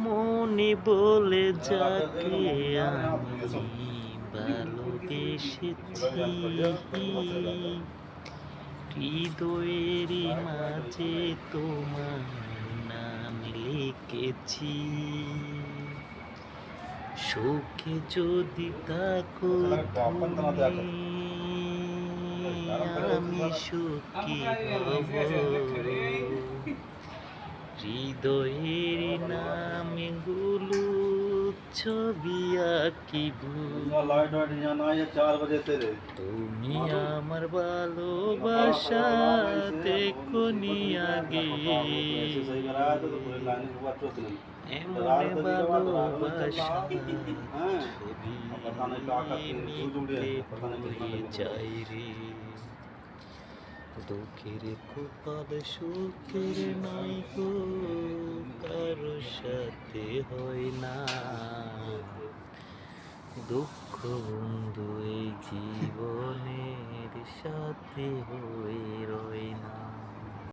মনে বলে যাকে আমি ভালোবেসেছি, হৃদয়ের মাঝে তোমার নাম লিখেছি। শোকে যদি থাকো তুমি, আমি সুখী হব। হৃদয়ের নামে গুলো ছবি আঁকিব। তুমি আমার ভালোবাসা দেখনি আগে, এমন ভালোবাসা ছবি মিথ্যে হয়ে যায় রে। দুঃখের কপাল সুখের নয় গো, কারো সাথে হয় না। দুঃখ বন্ধু এই জীবনের সাথে হয়ে রয় না।